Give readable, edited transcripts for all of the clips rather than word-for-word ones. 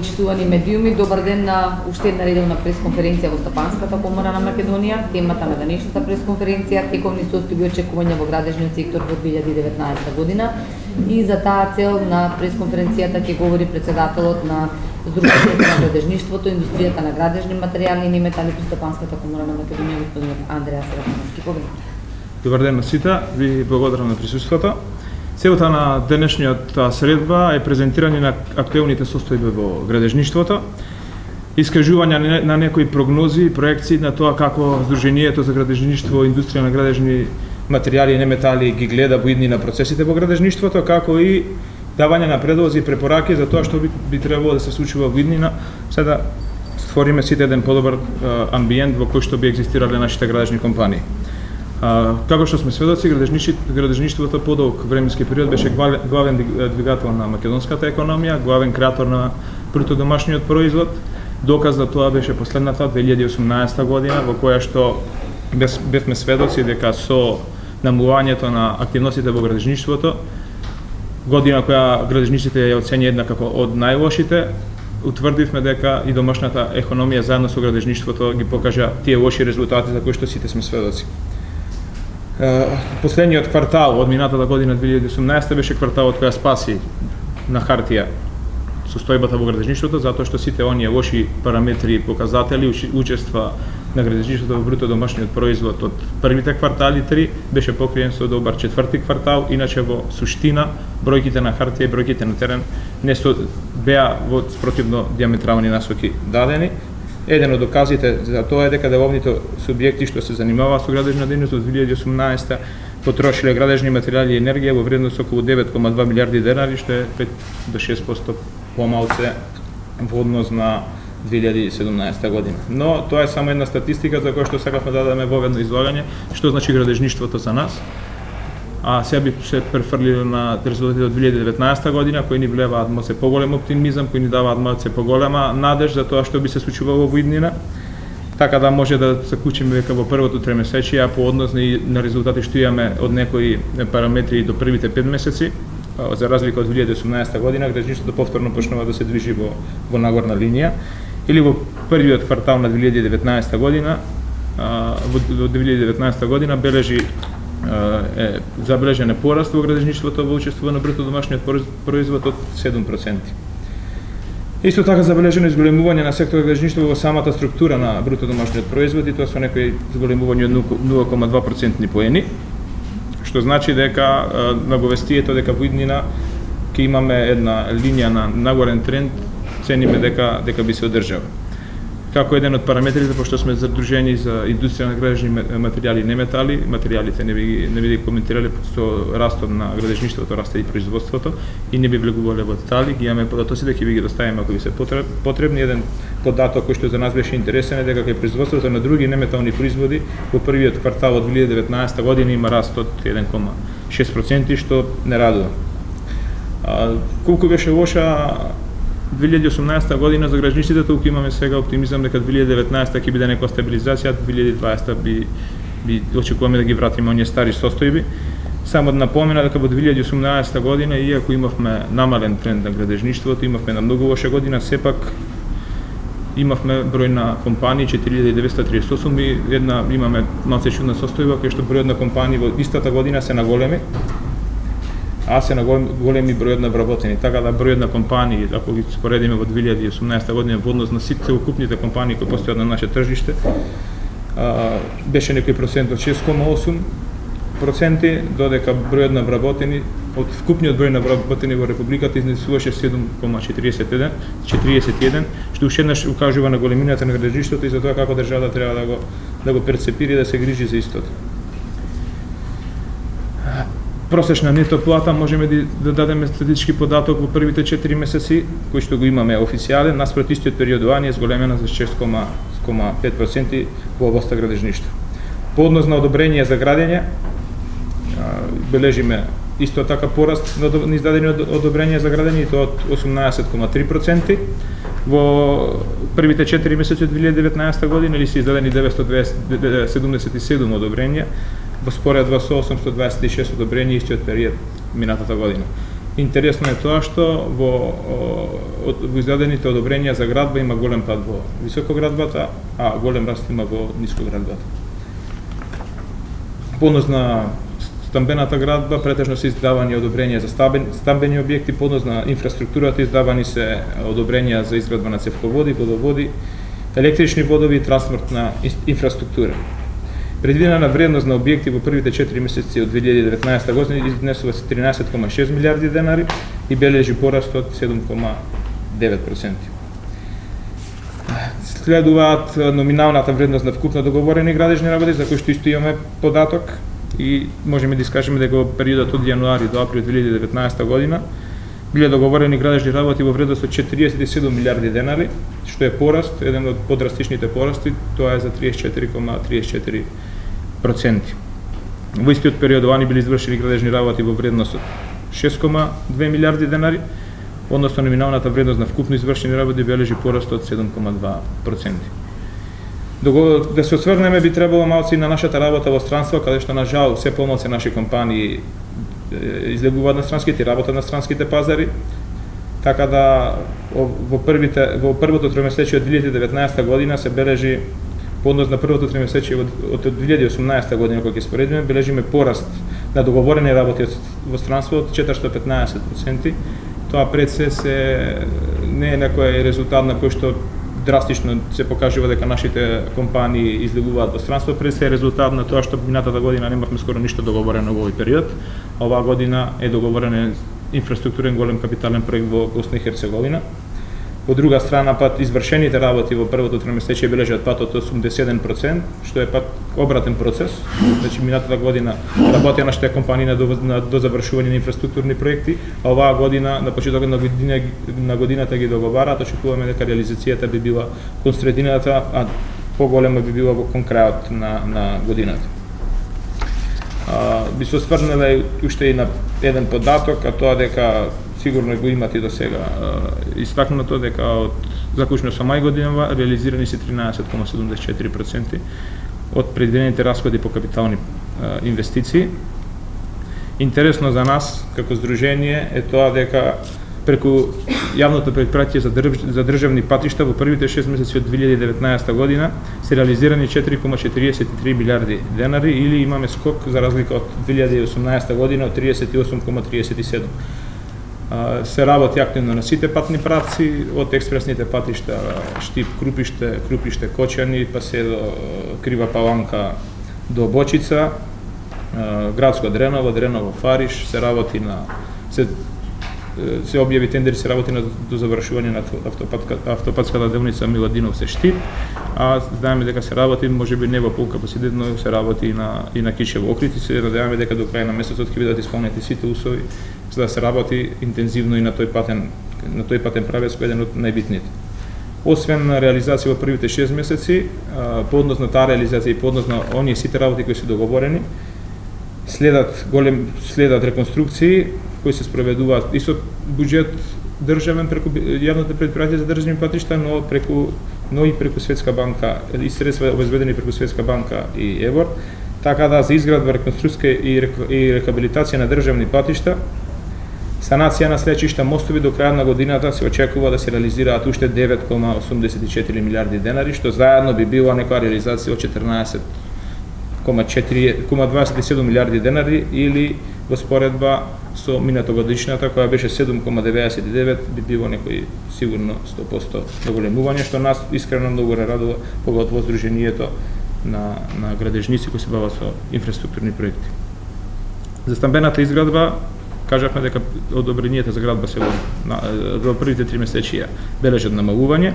Почитувани медиуми, добар ден на уште една редовна пресконференција во Стопанската комора на Македонија. Темата на денешната пресконференција тековни состојби и очекувања во градежниот сектор во 2019 година. И за таа цел на пресконференцијата ќе говори председателот на Здруженијето на градежништвото, индустријата на градежни материјали и неметали при Стопанската комора на Македонија, господин Андреа Серафиновски. Добар ден на сите, ви благодарам на присуството. Целта на денешниот средба е презентирање на актуелните состојби во градежништвото, искажување на некои прогнози и проекции на тоа како Здруженијето за градежништво, индустрија на градежни материјали и неметали ги гледа во идни на процесите во градежништвото, како и давање на предлози и препораки за тоа што би требало да се случува во иднина, за да створиме сите еден подобар амбиент во кој што би екзистирале нашите градежни компании. Како што сме сведоци, градежништвото подолг временски период беше главен двигател на македонската економија, главен креатор на бруто домашниот производ. Доказ за тоа беше последната 2018 година, во која што бевме сведоци дека со намалувањето на активностите во градежништвото, година која градежниците ја оценија една како од најлошите, утврдивме дека и домашната економија заедно со градежништвото ги покажа тие лоши резултати за кои што сите сме сведоци. Последниот квартал од минатата година 2018 беше кварталот која спаси на хартија состојбата во градежништвото, затоа што сите оние лоши параметри и показатели учества на градежништвото во бруто домашниот производ од првите квартали 3 беше покриен со добар четврти квартал, иначе во суштина бројките на хартија и бројките на терен не беа во спротивно диаметрални насоки дадени. Еден од доказите за тоа е дека деловните субјекти што се занимаваат со градежна дейност од 2018 потрошиле градежни материјали и енергија во вредност околу 9,2 милиарди денари, што е 5 до 6% помалце во однос на 2017 година. Но тоа е само една статистика за која што сакавме да дадеме во едно излагање, што значи градежништвото за нас. А сега би се префрлило на резултатите од 2019 година, кои ни влеваат малце поголем оптимизам, кои ни даваат малце поголема надеж за тоа што би се случувало во иднина. Така да може да заклучиме дека во првото тримесечие, а по однос на резултати што имаме од некои параметри до првите 5 месеци, за разлика од 2018 година, градежништвото повторно почнува да се движи во нагорна линија. Или во првиот квартал на 2019 година, во 2019 година забележен е пораст во градежништвото во учество на бруто домашниот производ од 7%. Исто така забележено изголемување на секторот градежништво во самата структура на бруто домашниот производ и тоа со некои изголемување од 0,2% поени, што значи дека наговестието дека во иднина ќе имаме една линија на нагорен тренд, цениме дека би се одржава. Како еден од параметрите, пошто сме задружени за индустрија на градежни материјали и неметали, материјалите не би ги коментирале со растот на градежништвото, расте и производството и не би влегувале во детали, ги имаме податоците, ќе ви ги доставиме ако ви се потребни. Еден податок кој што за нас беше интересен е дека кај производството на други неметални производи во првиот квартал од 2019 година има раст од 1,6%, што не радува. Колку беше лоша 2018 година за градежниците, толку имаме сега оптимизам дека 2019 ќе биде некоја стабилизација, 2020 би очекуваме да ги вратиме оние стари состојби. Само да напомена дека во 2018 година, иако имавме намален тренд на градежништвото, имавме на многу лоша година, сепак имавме број на компании 4938 и имаме малце чудна состојба кај што бројот на компании во истата година се наголеми, а се на големи бројот на вработени. Така да бројот на компании, ако ги споредиме во 2018 година во однос на сите целокупните компании кои постојат на наше тржиште, беше некој процент од 6,8%, додека бројот на вработени, од вкупниот број на вработени во републиката изнесуваше 7,41, што уште еднаш укажува на големината на градежништвото и за тоа како државата треба да го перцепира и да се грижи за истото. Просечна нето плата можеме да дадеме статистички податок во првите 4 месеци, кој што го имаме официјален, наспрот истиот период лани е зголемена за 6,5% во областа градежништво. По однос на одобрение за градење, бележиме исто така пораст на издадени одобрение за градење и тоа од 18,3%. Во првите 4 месеци од 2019 година или се издадени 977 одобренија, во споредба со 826 одобрени истиот период минатата година. Интересно е тоа што во издадените одобренија за градба има голем пад во високоградбата, а голем раст има во нискоградбата. Понос на стамбената градба претежно се издавани одобренија за стамбени објекти, понос на инфраструктурата издавани се одобренија за изградба на цевководи, водоводи, електрични водови и транспортна инфраструктура. Предвидена вредност на објекти во првите 4 месеци од 2019 година изнесува 13,6 милиарди денари и бележи пораст од 7,9%. Следуваат номиналната вредност на вкупно договорени градежни работи, за кои што исто имаме податок и можеме да искажеме дека во периодот од јануари до април 2019 година биле договорени градежни работи во вредност од 47 милиарди денари, што е пораст, еден од подрастичните порасти, тоа е за 34,34%. Во истиот период овани били извршени градежни работи во вредност од 6,2 милиарди денари, односно номиналната вредност на вкупно извршени работи бележи пораст од 7,2%. Да се осврнеме би требало малку и на нашата работа во странство, каде што на жал се помалку наши компании излегуваат на странските и работат на странските пазари, така да во првото тримесечие од 2019 година се бележи поднос на првото тримесечие од 2018 година, кога ќе споредиме, бележиме пораст на договорени работи во странство од 415%. Тоа пред се не е некој резултат на кој што драстично се покажува дека нашите компании излегуваат во странство, пред се е резултат на тоа што минатата година немавме скоро ништо договорено во овој период, а оваа година е договорен инфраструктурен голем капитален проект во Босна и Херцеговина. По друга страна, пат извршените работи во првото тримесечие бележат пат од 81%, што е пат обратен процес. Значи, минатата година работеа нашите компании до завршување на инфраструктурни проекти, а оваа година, на почетокот на годината ги договараат, очекуваме дека реализацијата би била кон средината, а поголема би била во кон крајот на годината. Би се осврнала уште и на еден податок, а тоа дека сигурно го имате до сега истакнато дека од заклучно со мај година реализирани се 13,74% од предвидените расходи по капитални инвестиции. Интересно за нас како здружение е тоа дека преку јавното претпратие за државни патишта во првите 6 месеци од 2019 година се реализирани 4,43 милиарди денари или имаме скок за разлика од 2018 година од 38,37. Се работи активно на сите патни правци, од експресните патишта Штип, Крупиште, Кочани, па се до Крива Паланка до Бочица, Градско Дреново, Дреново Фариш, се работи на се објави тендери, се работи до завршување на автопатската делница Миладинов се Штип, а знаеме дека се работи можеби не во пол капацитет, но се работи и на Кичево Окрит и се надеваме дека до крај на месецот ќе бидат исполнети сите услови за да се работи интензивно и на тој патен правец кој е еден од најбитните. Освен реализација во првите 6 месеци, по однос на таа реализација и по однос на оние сите работи кои се договорени, следат реконструкции кои се спроведуваат и со буџет државен преку јавните предпријатија за државни патишта, но и преку Светска банка и средства обезбедени преку Светска банка и ЕВОР, така да за изградба, реконструкција и рехабилитација на државни патишта, санација на слечишта, мостови до крајот на годината се очекува да се реализираат уште 9,84 милиарди денари, што заедно би била некоја реализација од 14,27 милиарди денари или во споредба со минатогодишната која беше 7,99 би било некој сигурно 100% доголемување, што нас искрено многу радува, поготово здруженијето на градежници кои се бават со инфраструктурни проекти. За стамбената изградба кажавме дека одобренијата за градба се во првите 3 месечија бележат намалување.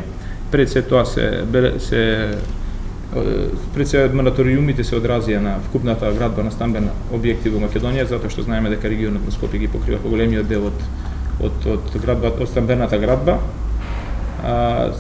Пред се тоа пред се мораториумите се одразија на вкупната градба на стамбени објекти во Македонија, затоа што знаеме дека регионот на Скопје ги покрива поголемиот дел од стамбената градба.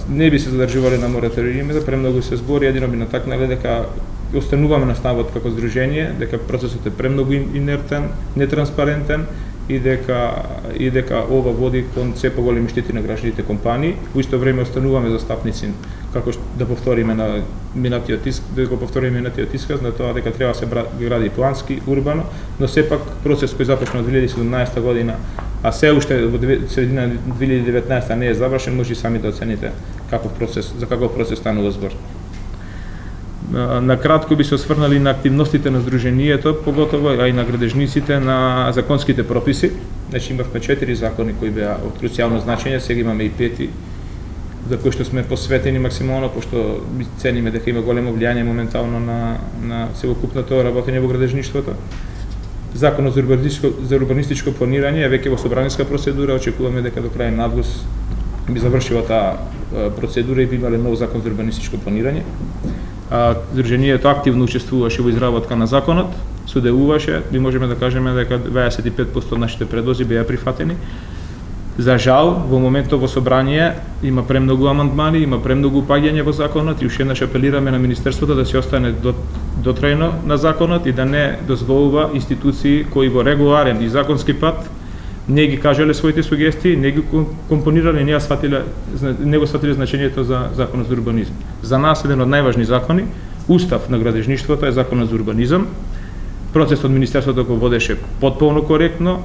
Не би се задржувале на мораториуми, за премногу се збори, едино би натакнале дека остануваме на ставот како здружение, дека процесот е премногу инертен, нетранспарентен и дека ова води кон се поголеми штети на граѓаните компании. Во исто време остануваме застапници како да повториме на минатиот исказ на тоа дека треба да се гради плански, урбано, но сепак процес кој започна од 2017 година а се уште во средина 2019 не е завршен, може и сами да оцените за каков процес станува збор. Накратко би се осврнали на активностите на Сдруженијето, поготово, а и на градежниците на законските прописи. Значи имавме 4 закони кои беа од круцијално значење, сега имаме и 5 за кои што сме посветени максимално, пошто цениме дека има големо влијание моментално на целокупното работење во градежништвото. Законот за урбанистичко планирање е веќе во собраниска процедура, очекуваме дека до крај на август би завршила таа процедура и би имале нов закон за урбанистичко планирање. Сдруженијето активно учествуваше во изработка на законот, соделуваше, би можеме да кажеме дека 25% од нашите предлози беа прифатени. За жал, во моментот во собрание има премногу амандмани, има премногу упаѓање во законот и уште еднаш апелираме на Министерството да се остане дотрајно на законот и да не дозволува институции кои во регуларен и законски пат не ги кажале своите сугестии, не ги компонирале, не го сватиле значењето за законот за урбанизм. За нас еден од најважни закони, устав на градежништвото е законот за урбанизам. Процесот од Министерството го водеше потполно коректно,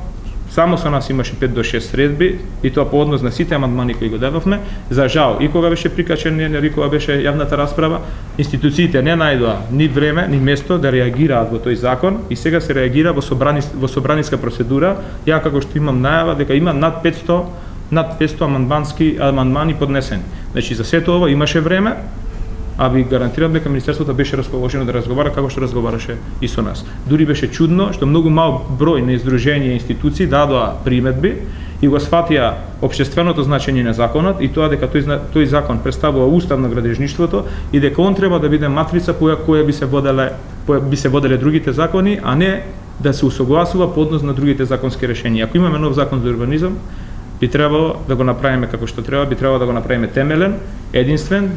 само со нас имаше 5 до 6 средби и тоа по однос на сите амандмани кои го дававме. За жал, и кога беше прикачен, и кога беше јавната расправа, институциите не најдоа ни време, ни место да реагираат во тој закон и сега се реагира во собраниска процедура. Ја како што имам најава дека има над 500 амандмани поднесени. Значи за сето ова имаше време, а ви гарантирам дека Министерството беше расположено да разговара како што разговараше и со нас. Дури беше чудно што многу мал број на издруженија и институции дадоа приметби и го сфатија општественото значење на законот и тоа дека тој закон представува устав на градежништвото и дека он треба да биде матрица по која би се воделе другите закони, а не да се усогласува по однос на другите законски решенија. Ако имаме нов закон за урбанизам, би требало да го направиме како што треба, би требало да го направиме темелен, единствен,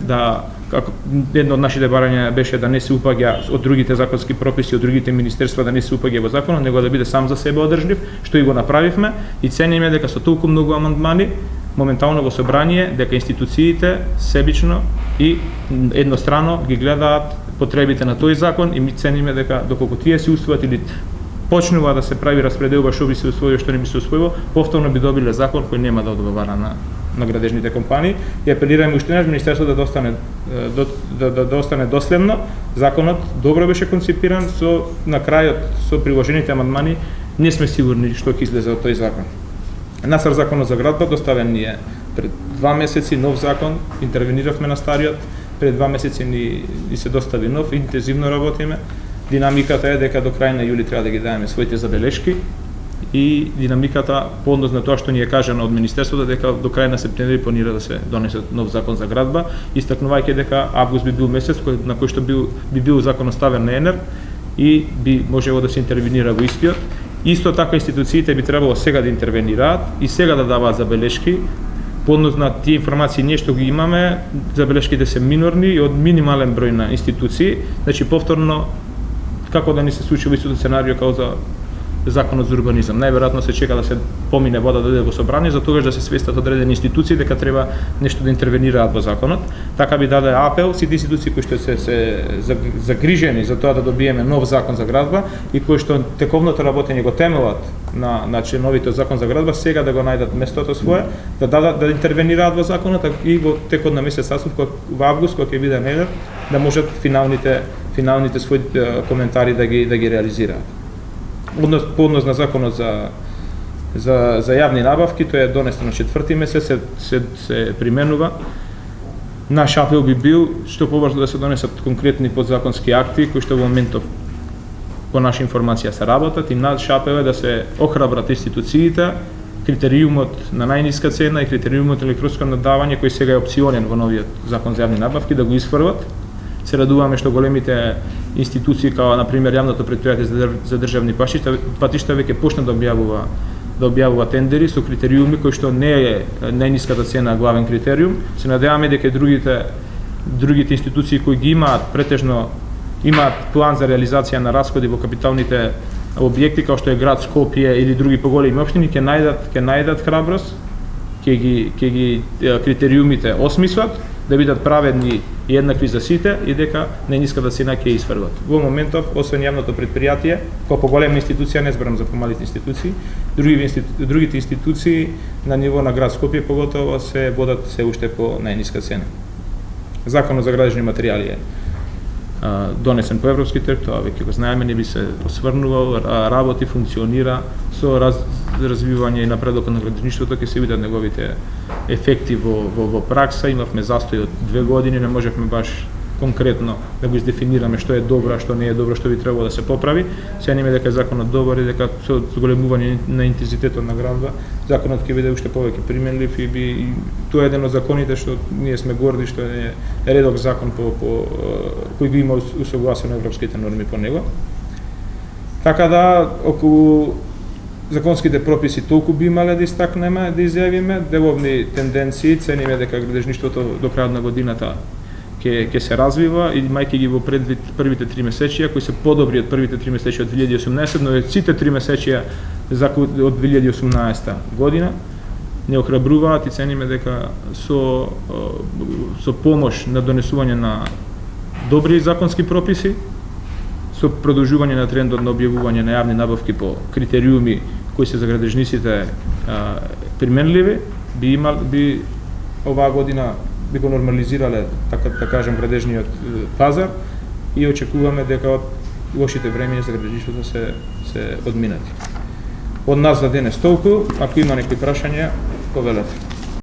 како едно од нашите барања беше да не се упаѓа од другите законски прописи, од другите министерства, да не се упаѓа во законот, него да биде сам за себе одржлив, што и го направивме и цениме дека со толку многу амандмани моментално во собрание дека институциите себично и еднострано ги гледаат потребите на тој закон и ми цениме дека доколку тие се усвојат или почнува да се прави распределба што би се усвоило, што не би се усвоило, повторно би добиле закон кој нема да одговара на градежните компании и апелираме уште еднаш Министерството да остане доследно. Законот добро беше концепиран, на крајот со приложените амандмани не сме сигурни што ќе излезе од тој закон. Насар законот за градба доставен ни е пред 2 месеци нов закон, интервениравме на стариот, пред 2 месеци ни се достави нов, интензивно работиме. Динамиката е дека до крај на јули треба да ги дадеме своите забелешки и динамиката по однос на тоа што ни е кажано од Министерството дека до крај на септември планира да се донесе нов закон за градба, истакнувајќи дека август би бил месец на кој што би бил законот ставен на ЕНЕР и би можело да се интервенира во истиот. Исто така институциите би требало сега да интервенираат и сега да даваат забелешки. По однос на тие информации ние што ги имаме, забелешките се минорни и од минимален број на институции, значи повторно како да ни се случи во истото сценарио како за законот за урбанизам. Најверојатно се чека да се помине вода да дојде во собрание, за тогаш да се свестат одредени институции дека треба нешто да интервенираат во законот. Така би даде апел сите институции кои што се загрижени за тоа да добиеме нов закон за градба и кои што тековното работење го темелат на членовите од закон за градба, сега да го најдат местото свое, да интервенираат во законот и во текот на месец во август кога ќе биде недел да можат финалните своји коментари да ги реализираат. По однос на законот за јавни набавки, тој е донесен на 4-ти месец, се применува. Наш апел би бил што побрзо да се донесат конкретни подзаконски акти кои што во моментов по наша информација се работат и наш апел е да се охрабрат институциите, критериумот на најниска цена и критериумот на електронско надавање кој сега е опционен во новиот закон за јавни набавки да го изфрлат. Се радуваме што големите институции како на пример јавното претпријатие за државни патишта веќе почна да објавува тендери со критериуми кои што не е најниската цена главен критериум. Се надеваме дека другите институции кои ги имаат претежно план за реализација на расходи во капиталните објекти како што е град Скопје или други поголеми општини ќе најдат храброст, ќе ги критериумите осмислат да бидат праведни и еднакви за сите и дека најниската цена ќе изфрлат. Во моментов, освен јавното предпријатие, кој поголема институција, не зборам за помалите институции, другите институции на ниво на град Скопје поготово се водат се уште по најниска цена. Законот за градежни материјали е донесен по европски трг, тоа веќе го знаеме, не би се осврнувал, работи, функционира, со развивање и напредокот на градежништвото ќе се видат неговите ефекти во пракса. Имавме застој од 2 години, не можевме баш конкретно да го издефинираме што е добро, што не е добро, што би требало да се поправи. Сега неме дека законот добар и дека со зголемување на интензитетот на градба, законот ќе биде уште повеќе применлив и тоа е еден од законите што ние сме горди што е редок закон кој го има усогласено европските норми по него. Така да околу законските прописи толку би имале да истакнеме, да изјавиме, деловни тенденции, цениме дека градежништвото до крајот на годината ќе се развива и мајки ги во предвид првите 3 месечија кои се подобри од првите 3 месечија од 2018, но и сите 3 месечија од 2018 година не охрабруваат и цениме дека со помош на донесување на добри законски прописи, со продолжување на трендот на објавување на јавни набавки по критериуми кои се за градежниците применливи, би оваа година би го нормализирале, така да кажем, градежниот пазар и очекуваме дека од лошите времења за градежништвото се одминати. Од нас за денес толку, ако има некои прашања, повелете.